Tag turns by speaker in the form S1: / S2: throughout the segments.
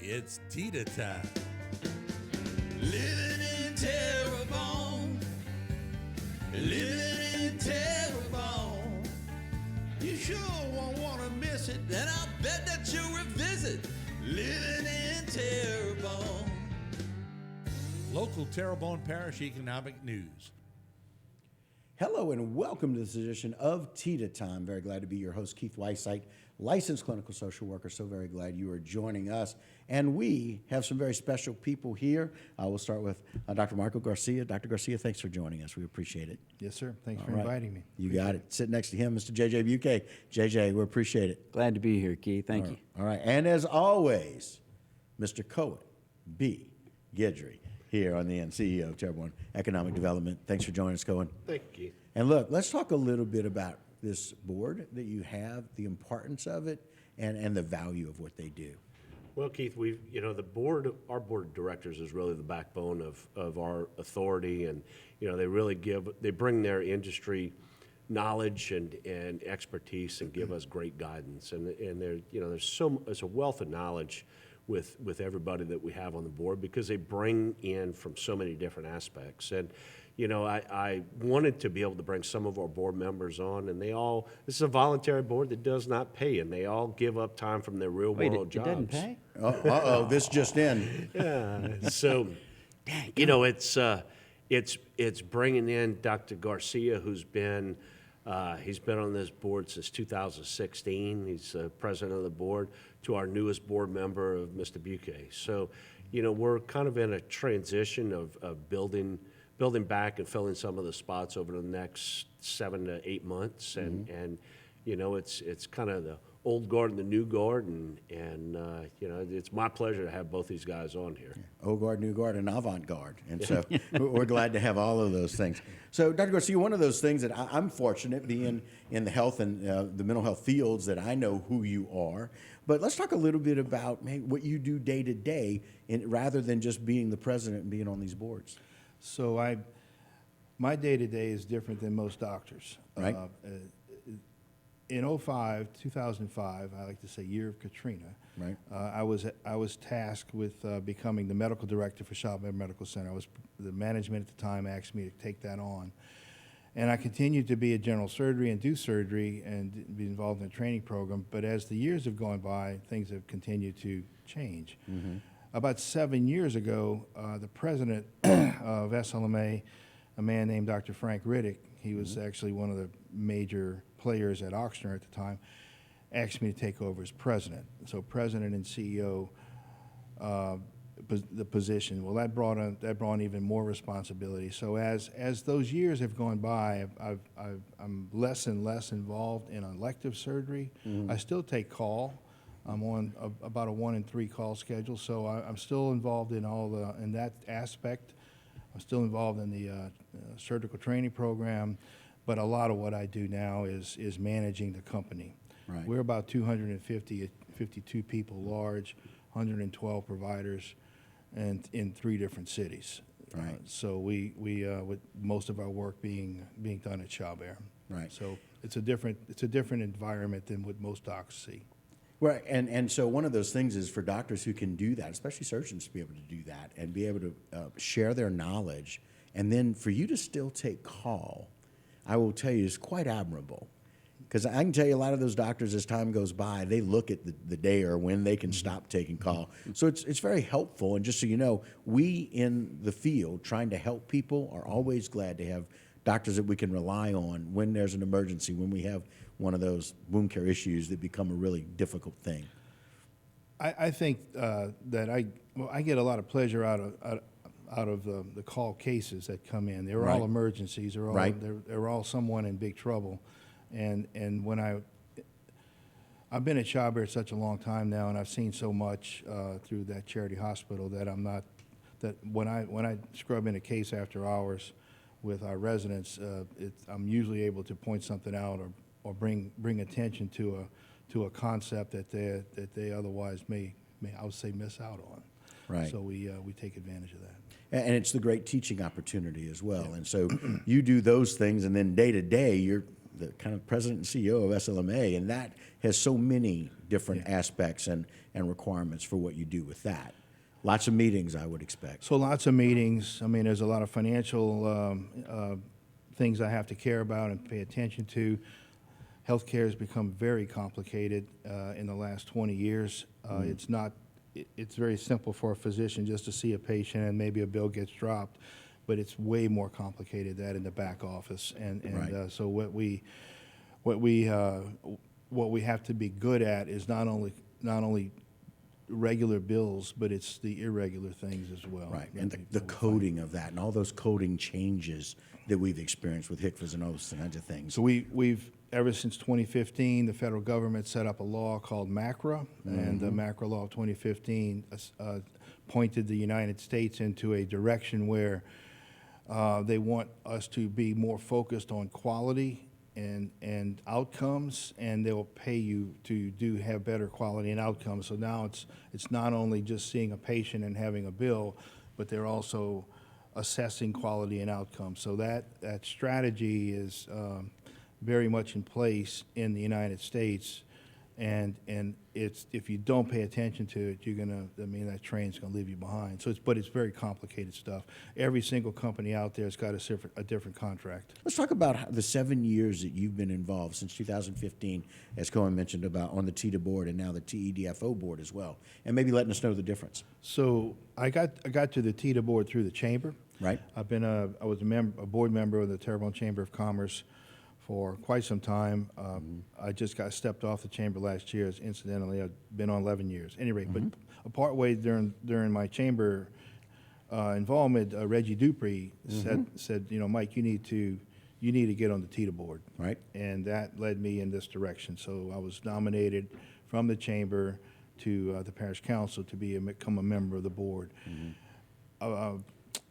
S1: It's Teda Time. Living in Terrebonne. Living in Terrebonne. You sure won't want to miss it, and I'll bet that you'll revisit. Living in Terrebonne. Local Terrebonne Parish Economic News.
S2: Hello and welcome to this edition of Teda Time. Very glad to be your host, Keith Weissite, licensed clinical social worker. So very glad you are joining us. And we have some very special people here. We'll start with Dr. Marco Garcia. Dr. Garcia, thanks for joining us. We appreciate it.
S3: Yes, sir. Thanks for inviting me.
S2: You got it. Sit next to him, Mr. JJ Buque. JJ, we appreciate it.
S4: Glad to be here, Keith. Thank you.
S2: All right. And as always, Mr. Cohen B. Guidry here on the end, CEO of Terrebonne Economic Development. Thanks for joining us, Cohen.
S5: Thank you.
S2: And look, let's talk a little bit about this board that you have, the importance of it, and the value of what they do.
S5: Well, Keith, the board, our board of directors is really the backbone of our authority, and they bring their industry knowledge and expertise and give us great guidance, and there's a wealth of knowledge with everybody that we have on the board because they bring in from so many different aspects. And I wanted to be able to bring some of our board members on, and this is a voluntary board that does not pay, and they all give up time from their real world jobs.
S4: It didn't pay?
S2: This just in.
S5: Yeah. So, it's bringing in Dr. Garcia, he's been on this board since 2016. He's president of the board, to our newest board member of Mr. Buque. So, we're kind of in a transition of building back and filling some of the spots over the next 7 to 8 months, and it's kind of the old guard and the new guard, and it's my pleasure to have both these guys on here.
S2: Old guard, new guard, and avant-garde. And so we're glad to have all of those things. So, Dr. Garcia, one of those things that I'm fortunate being in the health and the mental health fields that I know who you are. But let's talk a little bit about what you do day to day, rather than just being the president and being on these boards.
S3: So my day-to-day is different than most doctors.
S2: Right.
S3: In 2005, I like to say year of Katrina,
S2: right.
S3: I was tasked with becoming the medical director for Chavez Medical Center. The management at the time asked me to take that on. And I continued to be a general surgery and do surgery and be involved in a training program. But as the years have gone by, things have continued to change. Mm-hmm. About 7 years ago, the president of SLMA, a man named Dr. Frank Riddick, he was actually one of the major players at Oxnard at the time, asked me to take over as president. So president and CEO, the position. Well, that brought on even more responsibility. So as those years have gone by, I'm less and less involved in elective surgery. Mm-hmm. I still take call. I'm on about a 1 in 3 call schedule, so I'm still involved in in that aspect. I'm still involved in the surgical training program, but a lot of what I do now is managing the company.
S2: Right.
S3: We're about 52 people large, 112 providers, and in 3 different cities.
S2: Right.
S3: So we with most of our work being done at Chavez.
S2: Right.
S3: So it's a different environment than what most docs see.
S2: Right, and so one of those things is for doctors who can do that, especially surgeons, to be able to do that and be able to share their knowledge, and then for you to still take call, I will tell you, is quite admirable. Because I can tell you a lot of those doctors, as time goes by, they look at the day or when they can stop taking call. So it's very helpful, and just so you know, we in the field trying to help people are always glad to have doctors that we can rely on when there's an emergency, when we have one of those wound care issues that become a really difficult thing.
S3: I think that I get a lot of pleasure out of the call cases that come in. They're all emergencies. They're all
S2: right.
S3: they're all someone in big trouble, and when I've been at Chavez such a long time now, and I've seen so much through that charity hospital that when I scrub in a case after hours with our residents, I'm usually able to point something out or bring attention to a concept that they otherwise may I would say miss out on.
S2: Right.
S3: So we take advantage of that.
S2: And it's the great teaching opportunity as well. Yeah. And so you do those things, and then day to day, you're the kind of president and CEO of SLMA, and that has so many different aspects and requirements for what you do with that. Lots of meetings, I would expect.
S3: So lots of meetings. I mean, there's a lot of financial things I have to care about and pay attention to. Healthcare has become very complicated in the last 20 years. It's not. It's very simple for a physician just to see a patient and maybe a bill gets dropped, but it's way more complicated than that in the back office. And
S2: Right.
S3: So what we have to be good at is not only regular bills, but it's the irregular things as well.
S2: Right, and the coding of that and all those coding changes that we've experienced with HCFAs and those kinds of things.
S3: So we've ever since 2015, the federal government set up a law called MACRA, and the MACRA law of 2015 pointed the United States into a direction where they want us to be more focused on quality and outcomes, and they'll pay you to have better quality and outcomes. So now it's not only just seeing a patient and having a bill, but they're also assessing quality and outcomes. So that strategy is very much in place in the United States, and it's, if you don't pay attention to it, that train's gonna leave you behind. So it's very complicated stuff. Every single company out there has got a different contract.
S2: Let's talk about the 7 years that you've been involved since 2015, as Cohen mentioned, about on the TEDA board and now the TEDFO board as well, and maybe letting us know the difference.
S3: So I got to the TEDA board through the chamber.
S2: Right.
S3: I was a board member of the Terrebonne Chamber of Commerce for quite some time. I just got stepped off the chamber last year. Incidentally, I've been on 11 years. Anyway, but a part way during my chamber involvement, Reggie Dupree said, Mike, you need to get on the TEDA board.
S2: Right.
S3: And that led me in this direction. So I was nominated from the chamber to the parish council to become a member of the board.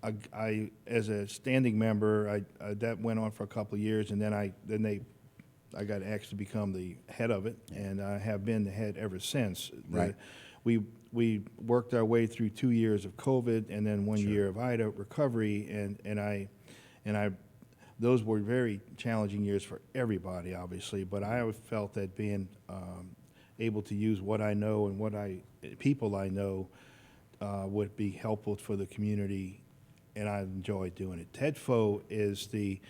S3: I as a standing member, that went on for a couple of years, and then I got asked to become the head of it, and I have been the head ever since.
S2: Right.
S3: We worked our way through 2 years of COVID and then 1 year of IDA recovery, and those were very challenging years for everybody, obviously. But I always felt that being able to use what I know and people I know would be helpful for the community, and I enjoy doing it. TEDFO is the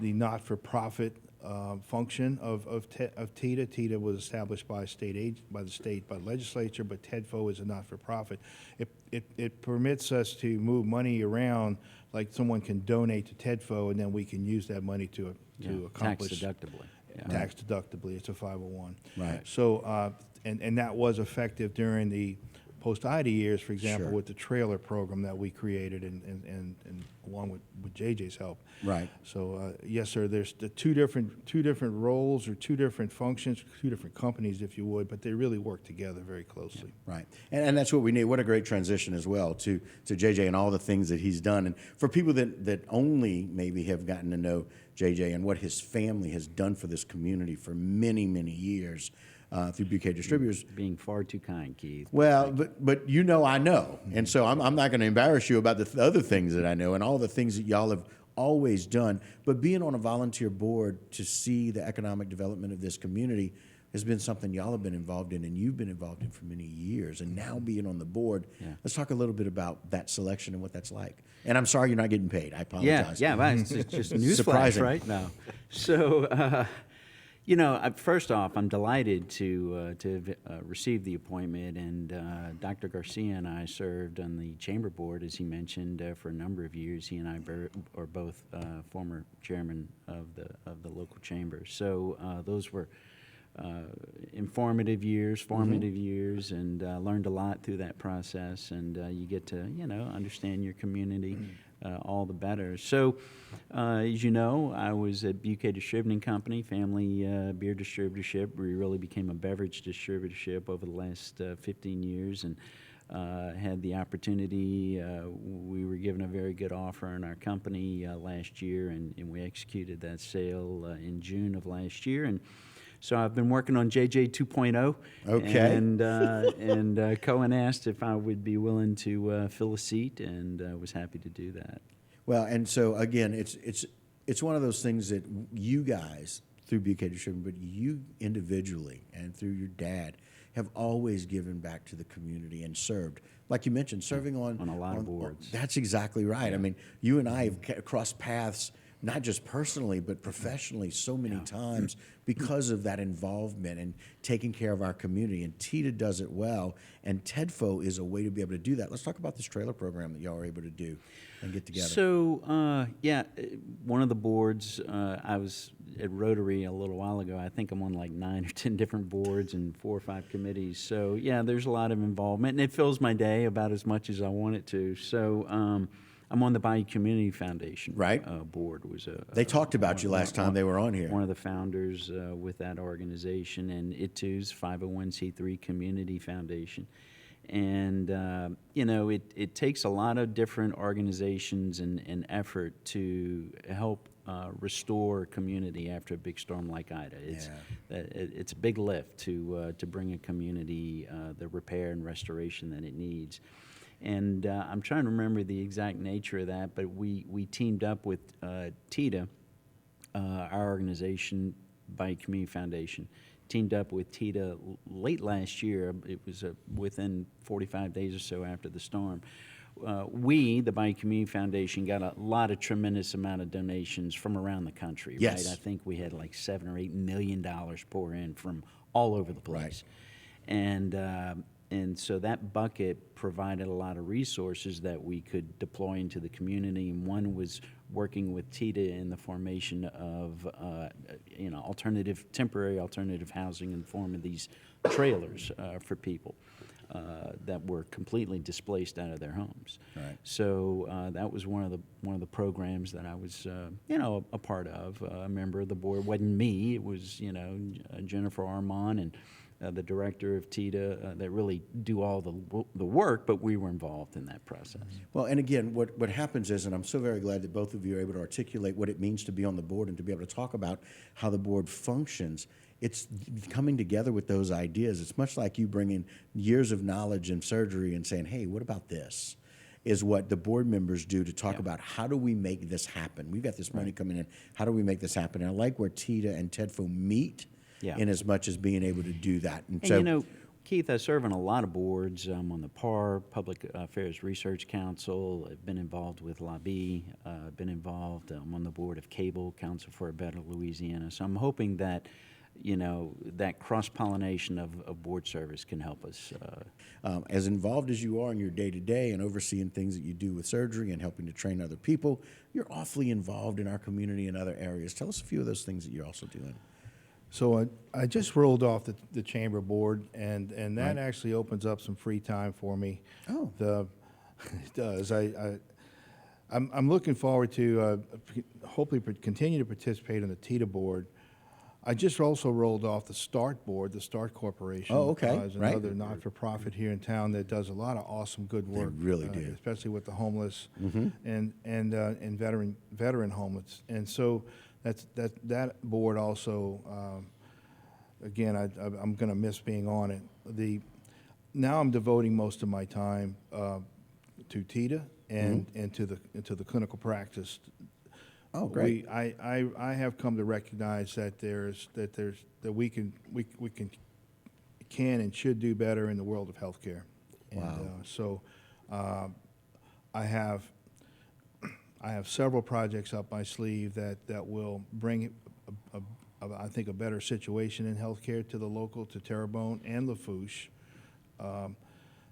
S3: not-for-profit function of TEDA. TEDA was established by the legislature, but TEDFO is a not-for-profit. It permits us to move money around, like someone can donate to TEDFO, and then we can use that money to accomplish
S4: tax deductible.
S3: Tax deductibly. It's a 501.
S2: Right.
S3: So and that was effective during the post-IDA years, for example,
S2: Sure.
S3: with the trailer program that we created and along with JJ's help.
S2: Right.
S3: So yes, sir, there's the two different roles or two different functions, two different companies, if you would, but they really work together very closely.
S2: Right, and that's what we need. What a great transition as well to JJ and all the things that he's done. And for people that only maybe have gotten to know JJ and what his family has done for this community for many, many years through BK Distributors.
S4: Being far too kind, Keith.
S2: Well, but I know, and so I'm not going to embarrass you about the other things that I know and all the things that y'all have always done. But being on a volunteer board to see the economic development of this community has been something y'all have been involved in, and you've been involved in for many years. And now being on the board, let's talk a little bit about that selection and what that's like. And I'm sorry you're not getting paid. I apologize.
S4: Yeah, but it's just newsflash
S2: Surprising.
S4: right now. So, first off, I'm delighted to receive the appointment, and Dr. Garcia and I served on the chamber board, as he mentioned, for a number of years. He and I are both former chairman of the local chamber. So those were informative years, formative years, and learned a lot through that process. And you get to understand your community all the better. So, as you know, I was at BK Distributing Company, family beer distributorship. We really became a beverage distributorship over the last 15 years, and had the opportunity. We were given a very good offer in our company last year, and we executed that sale in June of last year. And so I've been working on JJ 2.0.
S2: Okay.
S4: And Cohen asked if I would be willing to fill a seat, and was happy to do that.
S2: Well, and so again, it's one of those things that you guys through BK Distributing, but you individually and through your dad have always given back to the community and served. Like you mentioned, serving on
S4: a lot of boards.
S2: That's exactly right. I mean, you and I have crossed paths, not just personally, but professionally so many times because of that involvement and taking care of our community. And Teda does it well, and TEDFO is a way to be able to do that. Let's talk about this trailer program that y'all are able to do and get together.
S4: So, one of the boards, I was at Rotary a little while ago. I think I'm on like 9 or 10 different boards and 4 or 5 committees. So, yeah, there's a lot of involvement, and it fills my day about as much as I want it to. So, I'm on the Bayou Community Foundation board.
S2: They talked about you last time they were on here.
S4: One of the founders with that organization, and it too is 501c3 community foundation. And, it takes a lot of different organizations and effort to help restore community after a big storm like Ida. It's a big lift to bring a community the repair and restoration that it needs. And I'm trying to remember the exact nature of that, but we teamed up with Teda, our organization, Bayou Community Foundation, teamed up with Teda late last year. It was within 45 days or so after the storm. The Bayou Community Foundation, got a lot of tremendous amount of donations from around the country.
S2: Yes.
S4: Right? I think we had like $7 or $8 million pour in from all over the place. Right. And so that bucket provided a lot of resources that we could deploy into the community. And one was working with Teda in the formation of, temporary alternative housing in the form of these trailers for people that were completely displaced out of their homes.
S2: Right.
S4: So that was one of the programs that I was, a part of, a member of the board. It wasn't me. It was, Jennifer Armand and the director of Teda that really do all the work, but we were involved in that process.
S2: Well, and again, what happens is, and I'm so very glad that both of you are able to articulate what it means to be on the board and to be able to talk about how the board functions. It's coming together with those ideas. It's much like you bringing years of knowledge in surgery and saying, hey, what about this? Is what the board members do to talk about how do we make this happen? We've got this money coming in. How do we make this happen? And I like where Teda and TEDFO meet in as much as being able to do that.
S4: And so, Keith, I serve on a lot of boards. I'm on the PAR, Public Affairs Research Council. I've been involved with LABI. I've been involved. I'm on the board of Cable, Council for a Better Louisiana. So I'm hoping that, that cross-pollination of board service can help us.
S2: As involved as you are in your day-to-day and overseeing things that you do with surgery and helping to train other people, you're awfully involved in our community in other areas. Tell us a few of those things that you're also doing.
S3: So I just rolled off the chamber board, and that actually opens up some free time for me.
S2: Oh.
S3: It does. I'm looking forward to hopefully continue to participate in the Teda board. I just also rolled off the START board, the START Corporation.
S2: Oh, okay.
S3: Is another not-for-profit here in town that does a lot of awesome good work.
S2: They really do.
S3: Especially with the homeless and veteran homeless. And so that board also, again, I'm going to miss being on it. Now I'm devoting most of my time to Teda and to the clinical practice.
S2: Oh, great!
S3: I have come to recognize that we can and should do better in the world of healthcare.
S2: Wow.
S3: And so I have several projects up my sleeve that will bring I think a better situation in healthcare to the local, to Terrebonne and Lafourche.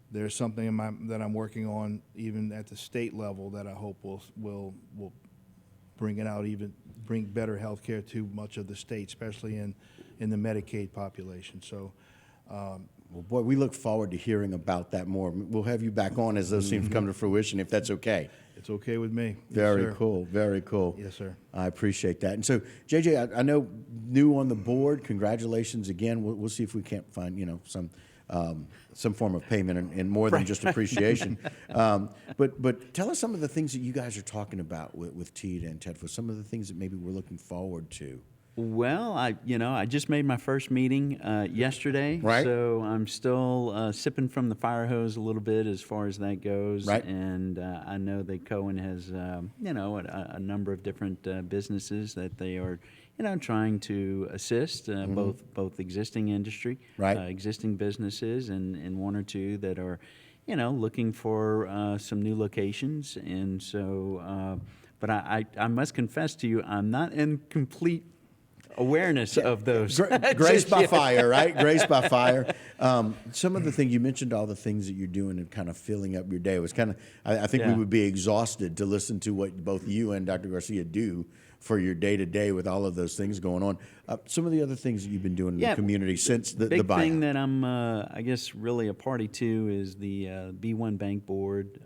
S3: There's something that I'm working on even at the state level that I hope will bring it out, bring better health care to much of the state, especially in the Medicaid population. So,
S2: well, boy, we look forward to hearing about that more. We'll have you back on as those things come to fruition, if that's okay.
S3: It's okay with me.
S2: Very cool. Very cool.
S3: Yes, sir.
S2: I appreciate that. And so, JJ, I know new on the board. Congratulations again. We'll see if we can't find some form of payment and more than just appreciation. But tell us some of the things that you guys are talking about with Teda and TEDFO. Some of the things that maybe we're looking forward to.
S4: Well, I just made my first meeting yesterday,
S2: right?
S4: So I'm still sipping from the fire hose a little bit as far as that goes,
S2: right?
S4: And I know that Cohen has a number of different businesses that they are trying to assist both existing industry,
S2: Right.
S4: existing businesses, and one or two that are, looking for some new locations. And so, but I must confess to you, I'm not in complete awareness of those.
S2: Grace by fire, right? Grace by fire. Some of the things you mentioned, all the things that you're doing and kind of filling up your day. It was kind of, I think we
S4: Yeah.
S2: would be exhausted to listen to what both you and Dr. Garcia do for your day to day with all of those things going on. Some of the other things that you've been doing in the community since the
S4: Big
S2: buyout.
S4: thing that I'm, I guess, really a party to is the B1 Bank Board.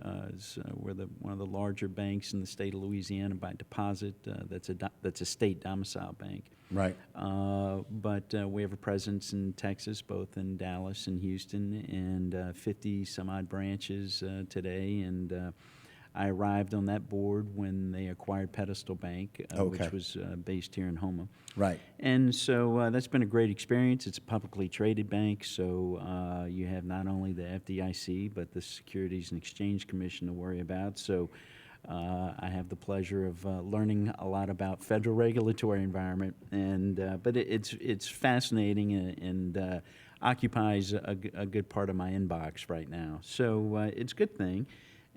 S4: We're one of the larger banks in the state of Louisiana by deposit. That's a state domicile bank.
S2: Right.
S4: But we have a presence in Texas, both in Dallas and Houston, and 50 some odd branches today. And I arrived on that board when they acquired Pedestal Bank,
S2: Okay.
S4: which was based here in Houma.
S2: Right.
S4: And so that's been a great experience. It's a publicly traded bank, so you have not only the FDIC, but the Securities and Exchange Commission to worry about. So I have the pleasure of learning a lot about federal regulatory environment, and but it's fascinating and occupies a good part of my inbox right now. So it's a good thing.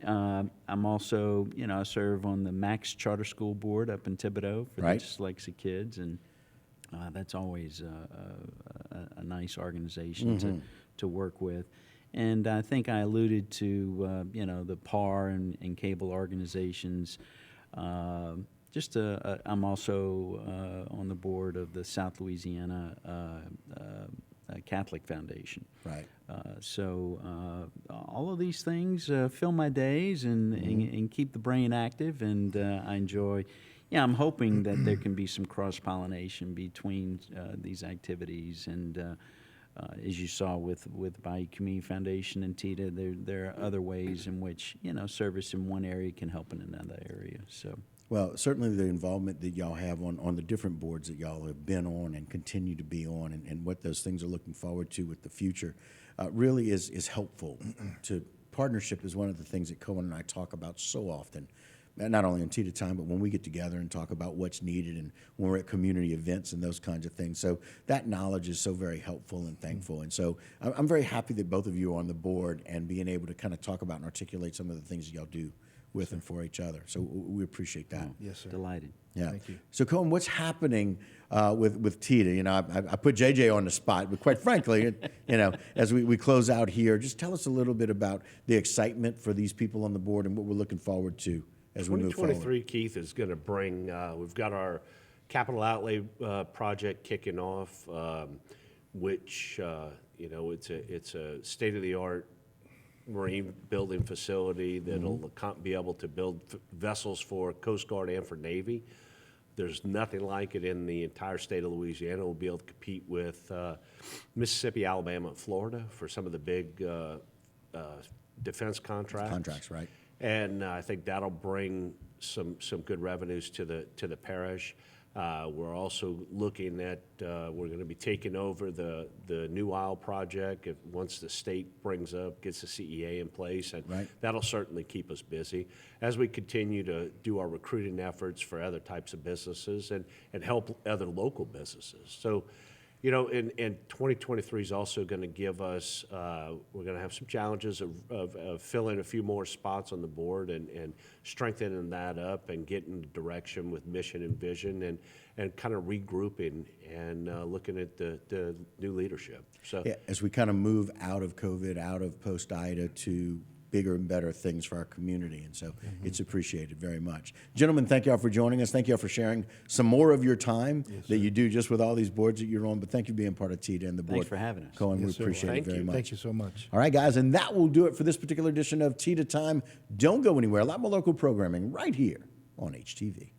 S4: I'm also, I serve on the Max Charter School Board up in Thibodaux for
S2: Right.
S4: the dyslexic kids, and that's always a nice organization to work with. And I think I alluded to, the PAR and cable organizations. I'm also on the board of the South Louisiana Catholic Foundation.
S2: Right.
S4: All of these things fill my days and keep the brain active, and I enjoy. Yeah, I'm hoping that there can be some cross-pollination between these activities, and as you saw with Bayou Community Foundation and Teda, there are other ways in which service in one area can help in another area. So.
S2: Well, certainly the involvement that y'all have on the different boards that y'all have been on and continue to be on, and what those things are looking forward to with the future, really is helpful. To partnership is one of the things that Cohen and I talk about so often, not only on Teda Time, but when we get together and talk about what's needed and when we're at community events and those kinds of things. So that knowledge is so very helpful and thankful. And so I'm very happy that both of you are on the board and being able to kind of talk about and articulate some of the things that y'all do with and for each other. So we appreciate that.
S3: Yes, sir.
S4: Delighted.
S2: Yeah.
S3: Thank you.
S2: So, Cohen, what's happening with Teda? I put JJ on the spot, but quite frankly, as we close out here, just tell us a little bit about the excitement for these people on the board and what we're looking forward to as we move forward.
S5: 2023, Keith, is going to bring, we've got our capital outlay project kicking off, which, it's a state-of-the-art marine building facility that'll be able to build vessels for Coast Guard and for Navy. There's nothing like it in the entire state of Louisiana. We'll be able to compete with Mississippi, Alabama, and Florida for some of the big defense contracts.
S2: Contracts, right?
S5: And I think that'll bring some good revenues to the parish. We're also looking at, we're going to be taking over the New Isle project once the state gets the CEA in place, and
S2: Right.
S5: that'll certainly keep us busy as we continue to do our recruiting efforts for other types of businesses and help other local businesses. So, and 2023 is also going to give us, we're going to have some challenges of filling a few more spots on the board and strengthening that up and getting direction with mission and vision and kind of regrouping and looking at the new leadership. So
S2: Yeah, as we kind of move out of COVID, out of post-Ida to bigger and better things for our community. And so it's appreciated very much. Gentlemen, thank y'all for joining us. Thank y'all for sharing some more of your time that you do just with all these boards that you're on. But thank you for being part of Teda and the board.
S4: Thanks for having us.
S2: Cohen, we
S3: Yes, sir.
S2: appreciate
S5: Thank
S2: it very
S5: you.
S2: much.
S3: Thank you so much.
S2: All right, guys, and that will do it for this particular edition of Teda Time. Don't go anywhere. A lot more local programming right here on HTV.